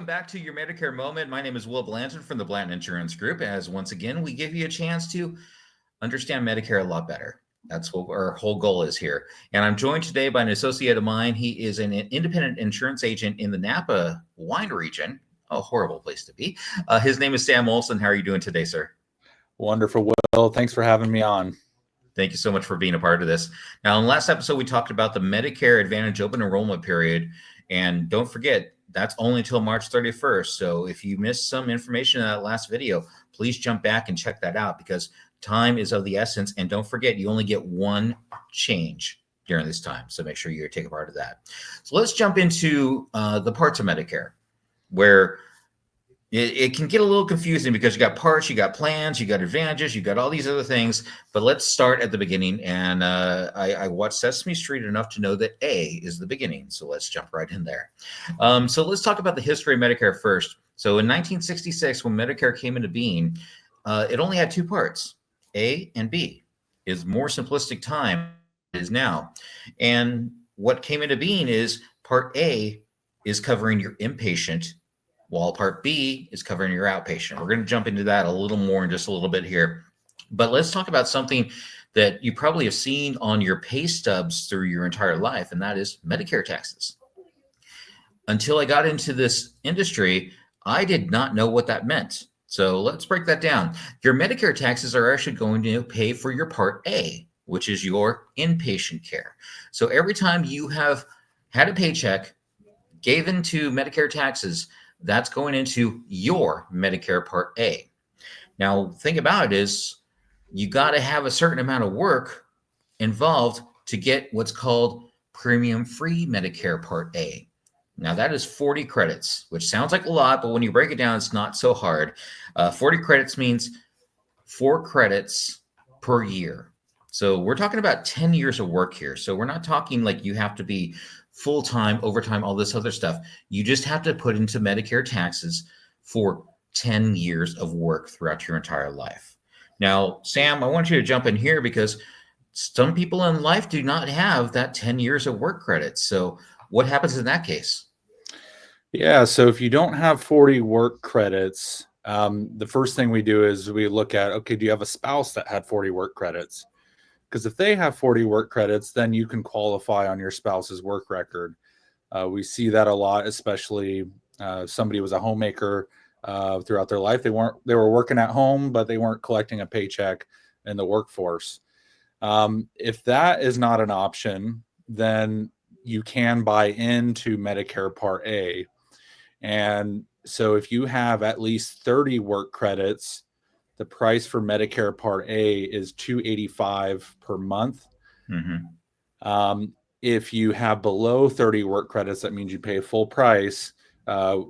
welcome back to your Medicare Moment. My name is Will Blanton from the Blanton Insurance Group. As once again, we give you a chance to understand Medicare a lot better. That's what our whole goal is here. And I'm joined today by an associate of mine. He is an independent insurance agent in the Napa wine region. A horrible place to be. His name is Sam Olsen. How are you doing today, sir? Wonderful, Will. Thanks for having me on. Thank you so much for being a part of this. Now, in the last episode, we talked about the Medicare Advantage open enrollment period. And don't forget, that's only until March 31st. So if you missed some information in that last video, please jump back and check that out because time is of the essence. And don't forget, you only get one change during this time. So make sure you take a part of that. So let's jump into the parts of Medicare where it can get a little confusing because you got parts, you got plans, you got advantages, you got all these other things. But let's start at the beginning. And I watched Sesame Street enough to know that A is the beginning. So let's jump right in there. So let's talk about the history of Medicare first. So in 1966, when Medicare came into being, it only had two parts, A and B. Is more simplistic time is now. And what came into being is Part A is covering your inpatient, while Part B is covering your outpatient. We're going to jump into that a little more in just a little bit here. But let's talk about something that you probably have seen on your pay stubs through your entire life, and that is Medicare taxes. Until I got into this industry, I did not know what that meant. So let's break that down. Your Medicare taxes are actually going to pay for your Part A, which is your inpatient care. So every time you have had a paycheck given to Medicare taxes, that's going into your Medicare Part A. Now, the thing about it is you got to have a certain amount of work involved to get what's called premium-free Medicare Part A. Now, that is 40 credits, which sounds like a lot, but when you break it down, it's not so hard. 40 credits means 4 credits per year. So we're talking about 10 years of work here. So we're not talking like you have to be full-time, overtime, all this other stuff. You just have to put into Medicare taxes for 10 years of work throughout your entire life. Now, Sam, I want you to jump in here because some people in life do not have that 10 years of work credit. So what happens in that case? Yeah, so if you don't have 40 work credits, the first thing we do is we look at, okay, do you have a spouse that had 40 work credits? Because if they have 40 work credits, then you can qualify on your spouse's work record. We see that a lot, especially somebody was a homemaker throughout their life. They were working at home, but they weren't collecting a paycheck in the workforce. If that is not an option, then you can buy into Medicare Part A. And so if you have at least 30 work credits, the price for Medicare Part A is $285 per month. Mm-hmm. If you have below 30 work credits, that means you pay full price,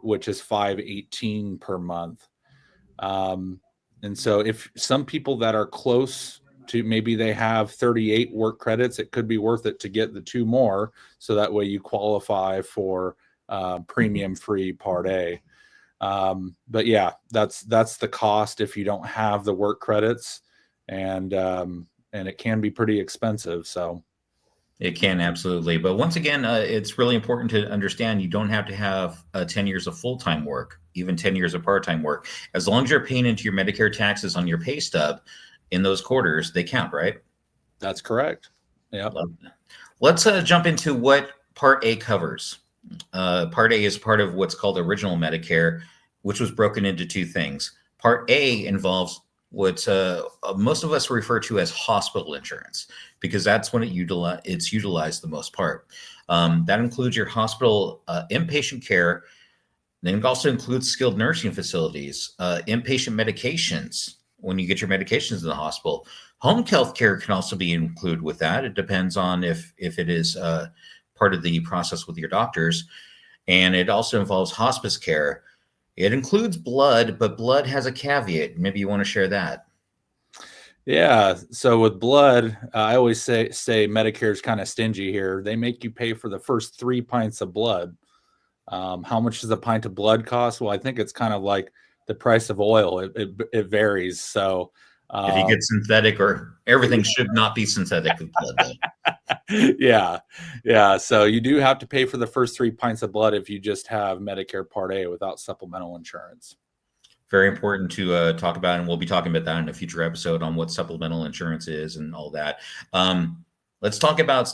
which is $518 per month. And so if some people that are close to, maybe they have 38 work credits, it could be worth it to get the 2 more. So that way you qualify for premium-free Part A. But yeah, that's the cost if you don't have the work credits, and it can be pretty expensive. So it can, absolutely. But once again, it's really important to understand you don't have to have 10 years of full-time work, even 10 years of part-time work. As long as you're paying into your Medicare taxes on your pay stub in those quarters, they count, right? That's correct. Yeah. Let's jump into what Part A covers. Part A is part of what's called original Medicare, which was broken into 2 things. Part A involves what most of us refer to as hospital insurance, because that's when it's utilized the most part. That includes your hospital inpatient care. Then it also includes skilled nursing facilities, inpatient medications when you get your medications in the hospital. Home health care can also be included with that. It depends on if it is part of the process with your doctors. And it also involves hospice care. It includes blood, but blood has a caveat. Maybe you want to share that. Yeah. So with blood, I always say Medicare is kind of stingy here. They make you pay for the first 3 pints of blood. How much does a pint of blood cost? Well, I think it's kind of like the price of oil. It varies. So if you get synthetic, or everything should not be synthetic with blood. Yeah. Yeah. So you do have to pay for the first 3 pints of blood if you just have Medicare Part A without supplemental insurance. Very important to talk about, and we'll be talking about that in a future episode on what supplemental insurance is and all that. Let's talk about,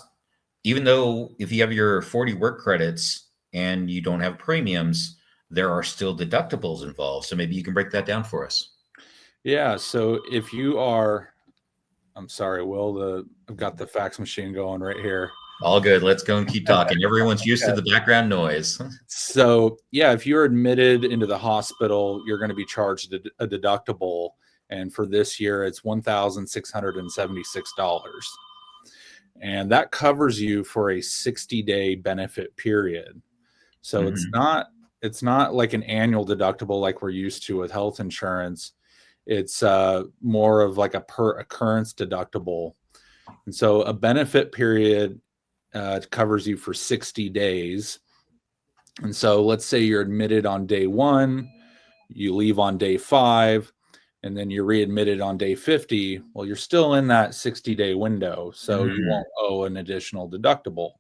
even though if you have your 40 work credits and you don't have premiums, there are still deductibles involved. So maybe you can break that down for us. Yeah. So if you are, I'm sorry, Will, I've got the fax machine going right here. All good. Let's go and keep talking. Everyone's used to the background noise. So, yeah, if you're admitted into the hospital, you're going to be charged a deductible. And for this year, it's $1,676. And that covers you for a 60-day benefit period. So it's not like an annual deductible like we're used to with health insurance. It's more of like a per occurrence deductible. And so a benefit period covers you for 60 days. And so let's say you're admitted on day 1, you leave on day 5, and then you're readmitted on day 50. Well, you're still in that 60-day window, so you won't owe an additional deductible.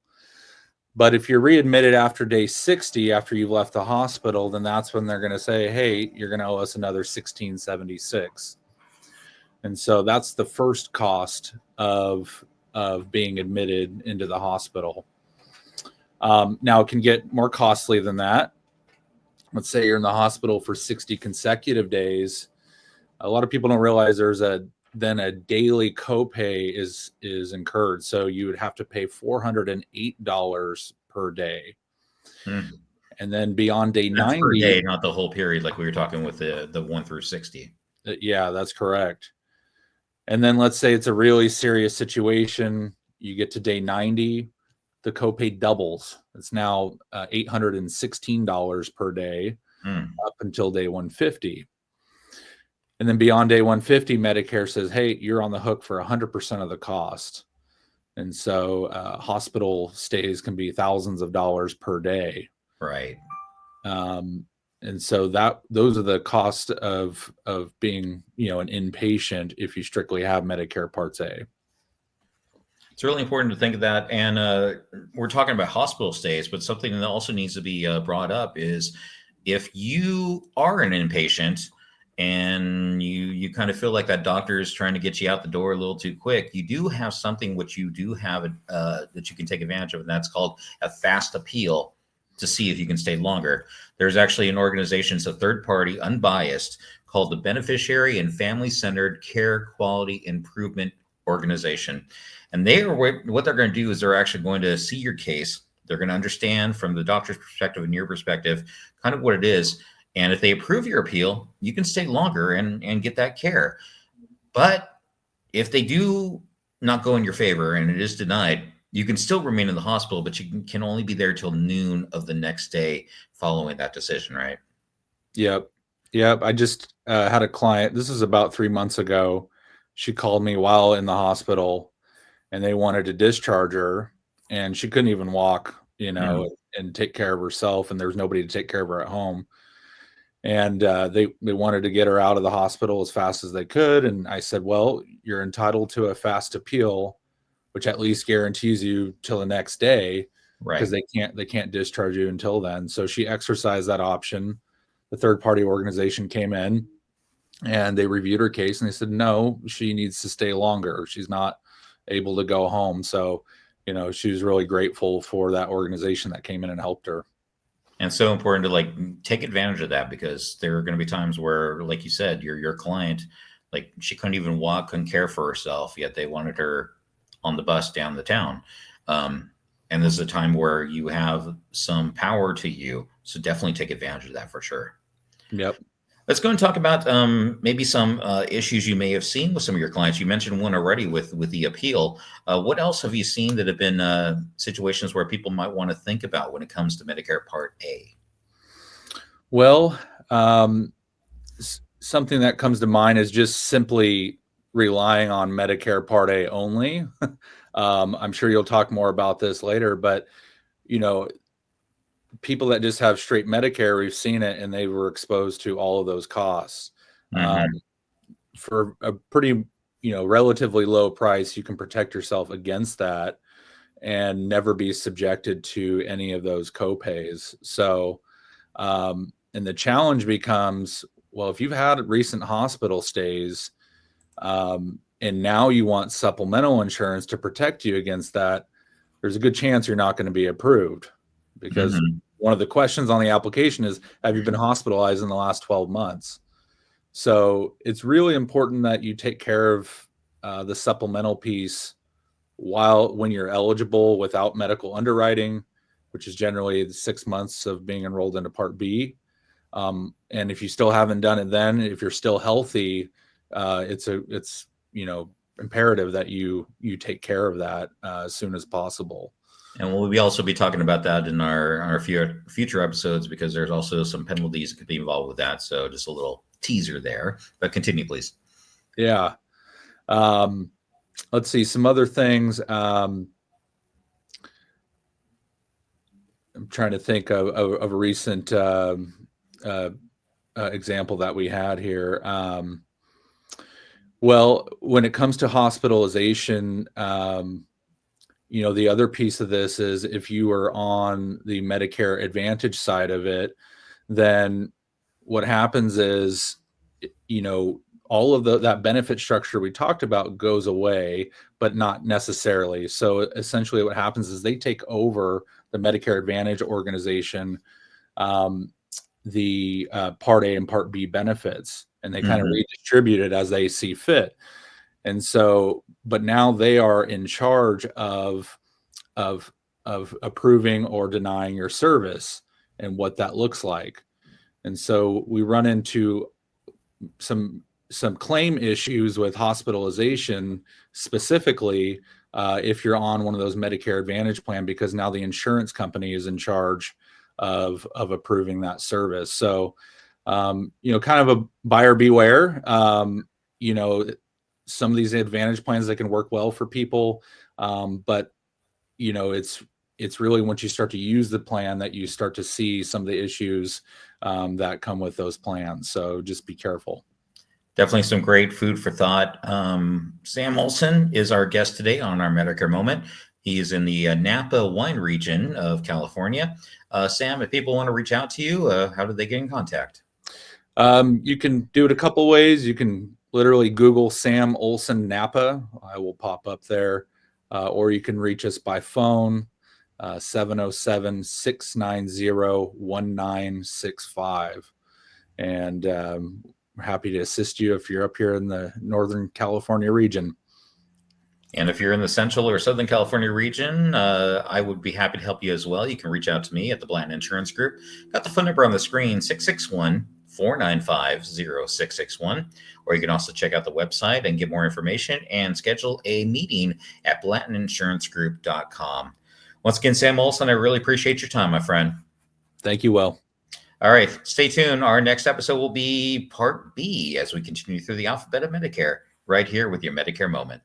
But if you're readmitted after day 60, after you've left the hospital, then that's when they're going to say, hey, you're going to owe us another $1,676. And so that's the first cost of being admitted into the hospital. Now, it can get more costly than that. Let's say you're in the hospital for 60 consecutive days. A lot of people don't realize there's then a daily copay is incurred. So you would have to pay $408 per day. And then beyond day 90. Per day, not the whole period like we were talking with the 1 through 60. Yeah, that's correct. And then let's say it's a really serious situation. You get to day 90. The copay doubles. It's now $816 per day up until day 150. And then beyond day 150, Medicare says, hey, you're on the hook for 100% of the cost. And so hospital stays can be thousands of dollars per day. Right. And so those are the cost of being, an inpatient if you strictly have Medicare Part A. It's really important to think of that. And we're talking about hospital stays, but something that also needs to be brought up is if you are an inpatient and you kind of feel like that doctor is trying to get you out the door a little too quick, you do have something which you do have that you can take advantage of, and that's called a fast appeal to see if you can stay longer. There's actually an organization, it's a third party, unbiased, called the Beneficiary and Family Centered Care Quality Improvement Organization. And what they're going to do is they're actually going to see your case. They're going to understand from the doctor's perspective and your perspective kind of what it is. And if they approve your appeal, you can stay longer and get that care. But if they do not go in your favor and it is denied, you can still remain in the hospital, but you can only be there till noon of the next day following that decision, right? Yep. I just had a client. This is about 3 months ago. She called me while in the hospital, and they wanted to discharge her, and she couldn't even walk, and take care of herself, and there was nobody to take care of her at home. And they wanted to get her out of the hospital as fast as they could. And I said, well, you're entitled to a fast appeal, which at least guarantees you till the next day, because they can't discharge you until then. So she exercised that option. The third party organization came in and they reviewed her case, and they said, no, she needs to stay longer. She's not able to go home. So, she was really grateful for that organization that came in and helped her. And so important to take advantage of that, because there are going to be times where, like you said, your client, she couldn't even walk, couldn't care for herself, yet they wanted her on the bus down the town. And this is a time where you have some power to you. So definitely take advantage of that for sure. Yep. Let's go and talk about maybe some issues you may have seen with some of your clients. You mentioned one already with the appeal. What else have you seen that have been situations where people might want to think about when it comes to Medicare Part A? Well, something that comes to mind is just simply relying on Medicare Part A only. I'm sure you'll talk more about this later, but people that just have straight Medicare, we've seen it, and they were exposed to all of those costs. For a pretty, relatively low price, you can protect yourself against that. and never be subjected to any of those copays. So, and the challenge becomes, well, if you've had recent hospital stays, and now you want supplemental insurance to protect you against that, there's a good chance you're not going to be approved, because one of the questions on the application is, have you been hospitalized in the last 12 months? So it's really important that you take care of the supplemental piece when you're eligible without medical underwriting, which is generally the 6 months of being enrolled into Part B. And if you still haven't done it, then if you're still healthy, it's imperative that you take care of that as soon as possible. And we'll also be talking about that in our future episodes, because there's also some penalties that could be involved with that. So just a little teaser there, but continue, please. Yeah. Let's see some other things. I'm trying to think of a recent example that we had here. Well, when it comes to hospitalization, the other piece of this is, if you are on the Medicare Advantage side of it, then what happens is, all of that benefit structure we talked about goes away, but not necessarily. So essentially what happens is they take over the Medicare Advantage organization, the Part A and Part B benefits, and they kind of redistribute it as they see fit. And so, but now they are in charge of approving or denying your service and what that looks like. And so we run into some claim issues with hospitalization, specifically if you're on one of those Medicare Advantage plan, because now the insurance company is in charge of approving that service. So, kind of a buyer beware. Some of these Advantage plans, they can work well for people, but it's really once you start to use the plan that you start to see some of the issues that come with those plans. So just be careful. Definitely some great food for thought. Sam Olsen is our guest today on our Medicare Moment. He is in the Napa wine region of California. Sam, if people want to reach out to you, how do they get in contact? You can do it a couple ways. You can literally Google Sam Olsen Napa. I will pop up there. Or you can reach us by phone, 707-690-1965. And we're happy to assist you if you're up here in the Northern California region. And if you're in the Central or Southern California region, I would be happy to help you as well. You can reach out to me at the Blanton Insurance Group. Got the phone number on the screen, 661-495-0661. Or you can also check out the website and get more information and schedule a meeting at BlantonInsuranceGroup.com. Once again, Sam Olsen, I really appreciate your time, my friend. Thank you, Will. All right, stay tuned. Our next episode will be Part B as we continue through the alphabet of Medicare, right here with your Medicare Moment.